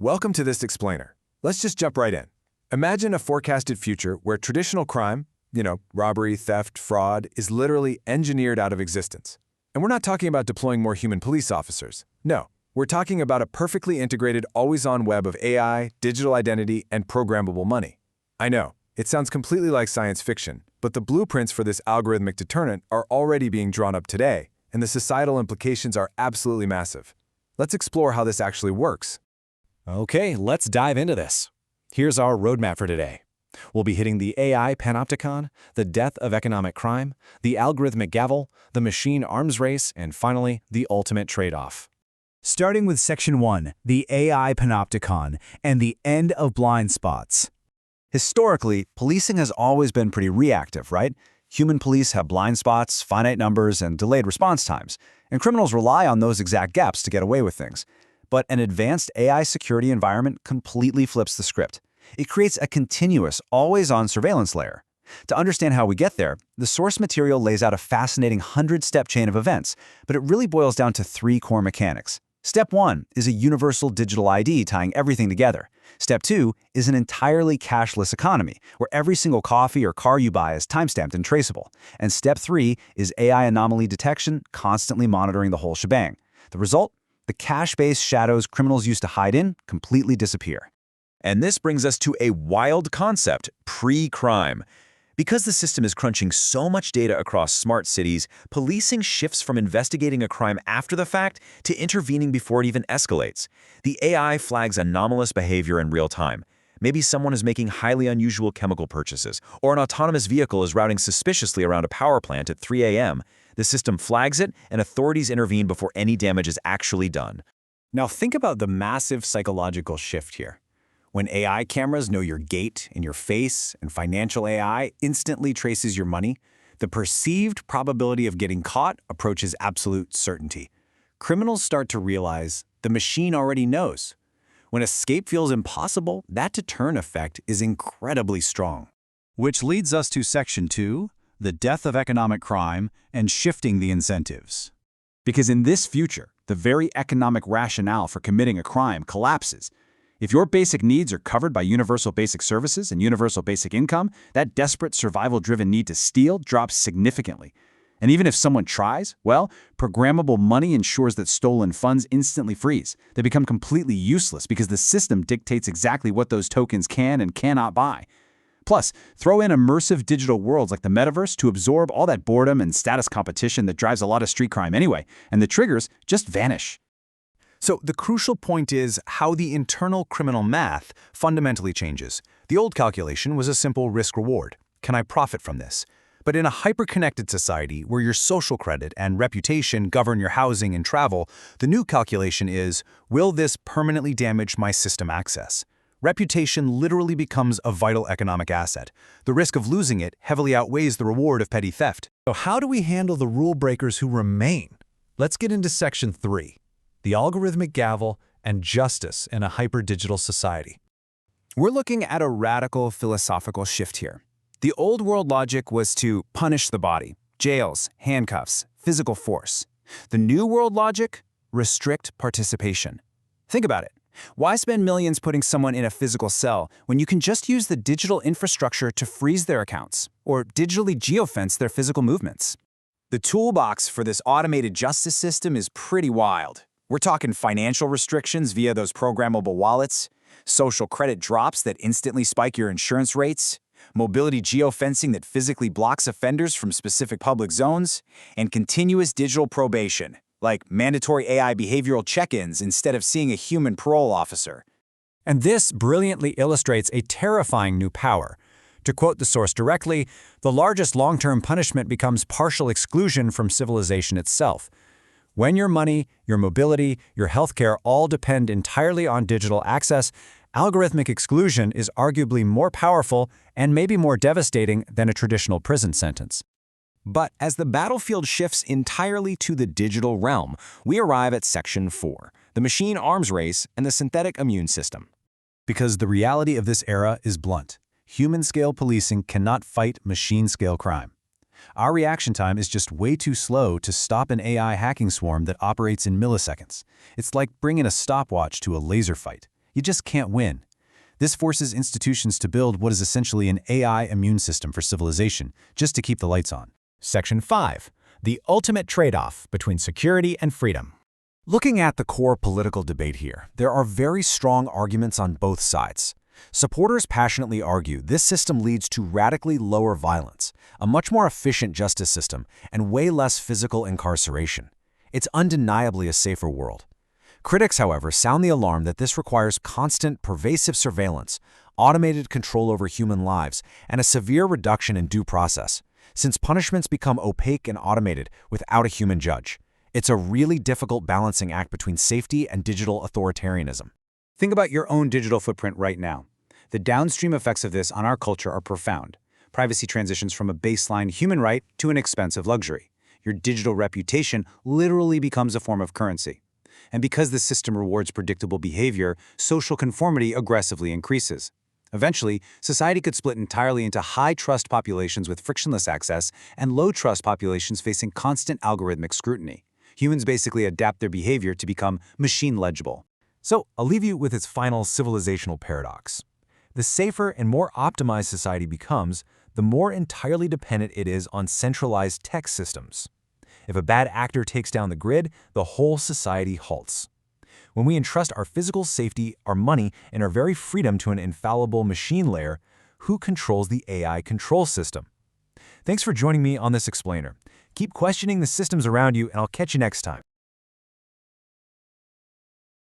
Welcome to this explainer. Let's just jump right in. Imagine a forecasted future where traditional crime, robbery, theft, fraud, is literally engineered out of existence. And we're not talking about deploying more human police officers. No, we're talking about a perfectly integrated, always-on web of AI, digital identity, and programmable money. I know, it sounds completely like science fiction, but the blueprints for this algorithmic deterrent are already being drawn up today, and the societal implications are absolutely massive. Let's explore how this actually works. Okay, let's dive into this. Here's our roadmap for today. We'll be hitting the AI panopticon, the death of economic crime, the algorithmic gavel, the machine arms race, and finally, the ultimate trade-off. Starting with Section 1, the AI panopticon, and the end of blind spots. Historically, policing has always been pretty reactive, right? Human police have blind spots, finite numbers, and delayed response times, and criminals rely on those exact gaps to get away with things. But an advanced AI security environment completely flips the script. It creates a continuous, always-on surveillance layer. To understand how we get there, the source material lays out a fascinating 100-step chain of events, but it really boils down to 3 core mechanics. Step 1 is a universal digital ID tying everything together. Step 2 is an entirely cashless economy, where every single coffee or car you buy is timestamped and traceable. And Step 3 is AI anomaly detection, constantly monitoring the whole shebang. The result? The cash-based shadows criminals used to hide in completely disappear. And this brings us to a wild concept, pre-crime. Because the system is crunching so much data across smart cities, policing shifts from investigating a crime after the fact to intervening before it even escalates. The AI flags anomalous behavior in real time. Maybe someone is making highly unusual chemical purchases, or an autonomous vehicle is routing suspiciously around a power plant at 3 a.m. The system flags it, and authorities intervene before any damage is actually done. Now think about the massive psychological shift here. When AI cameras know your gait and your face, and financial AI instantly traces your money, the perceived probability of getting caught approaches absolute certainty. Criminals start to realize the machine already knows. When escape feels impossible, that deterrent effect is incredibly strong. Which leads us to Section 2, the death of economic crime and shifting the incentives. Because in this future, the very economic rationale for committing a crime collapses. If your basic needs are covered by universal basic services and universal basic income, that desperate survival-driven need to steal drops significantly. And even if someone tries, well, programmable money ensures that stolen funds instantly freeze. They become completely useless because the system dictates exactly what those tokens can and cannot buy. Plus, throw in immersive digital worlds like the metaverse to absorb all that boredom and status competition that drives a lot of street crime anyway, and the triggers just vanish. So the crucial point is how the internal criminal math fundamentally changes. The old calculation was a simple risk-reward. Can I profit from this? But in a hyper-connected society where your social credit and reputation govern your housing and travel, the new calculation is, will this permanently damage my system access? Reputation literally becomes a vital economic asset. The risk of losing it heavily outweighs the reward of petty theft. So how do we handle the rule breakers who remain? Let's get into Section 3. The algorithmic gavel, and justice in a hyper-digital society. We're looking at a radical philosophical shift here. The old world logic was to punish the body, jails, handcuffs, physical force. The new world logic, restrict participation. Think about it. Why spend millions putting someone in a physical cell when you can just use the digital infrastructure to freeze their accounts or digitally geofence their physical movements? The toolbox for this automated justice system is pretty wild. We're talking financial restrictions via those programmable wallets, social credit drops that instantly spike your insurance rates, mobility geofencing that physically blocks offenders from specific public zones, and continuous digital probation, like mandatory AI behavioral check-ins instead of seeing a human parole officer. And this brilliantly illustrates a terrifying new power. To quote the source directly, the largest long-term punishment becomes partial exclusion from civilization itself. When your money, your mobility, your healthcare all depend entirely on digital access, algorithmic exclusion is arguably more powerful and maybe more devastating than a traditional prison sentence. But as the battlefield shifts entirely to the digital realm, we arrive at Section 4, the machine arms race and the synthetic immune system. Because the reality of this era is blunt. Human-scale policing cannot fight machine-scale crime. Our reaction time is just way too slow to stop an AI hacking swarm that operates in milliseconds. It's like bringing a stopwatch to a laser fight. You just can't win. This forces institutions to build what is essentially an AI immune system for civilization, just to keep the lights on. Section 5. The ultimate trade-off between security and freedom. Looking at the core political debate here, there are very strong arguments on both sides. Supporters passionately argue this system leads to radically lower violence, a much more efficient justice system, and way less physical incarceration. It's undeniably a safer world. Critics, however, sound the alarm that this requires constant, pervasive surveillance, automated control over human lives, and a severe reduction in due process, since punishments become opaque and automated without a human judge. It's a really difficult balancing act between safety and digital authoritarianism. Think about your own digital footprint right now. The downstream effects of this on our culture are profound. Privacy transitions from a baseline human right to an expensive luxury. Your digital reputation literally becomes a form of currency. And because the system rewards predictable behavior, social conformity aggressively increases. Eventually, society could split entirely into high-trust populations with frictionless access and low-trust populations facing constant algorithmic scrutiny. Humans basically adapt their behavior to become machine-legible. So I'll leave you with its final civilizational paradox. The safer and more optimized society becomes, the more entirely dependent it is on centralized tech systems. If a bad actor takes down the grid, the whole society halts. When we entrust our physical safety, our money, and our very freedom to an infallible machine layer, who controls the AI control system? Thanks for joining me on this explainer. Keep questioning the systems around you, and I'll catch you next time.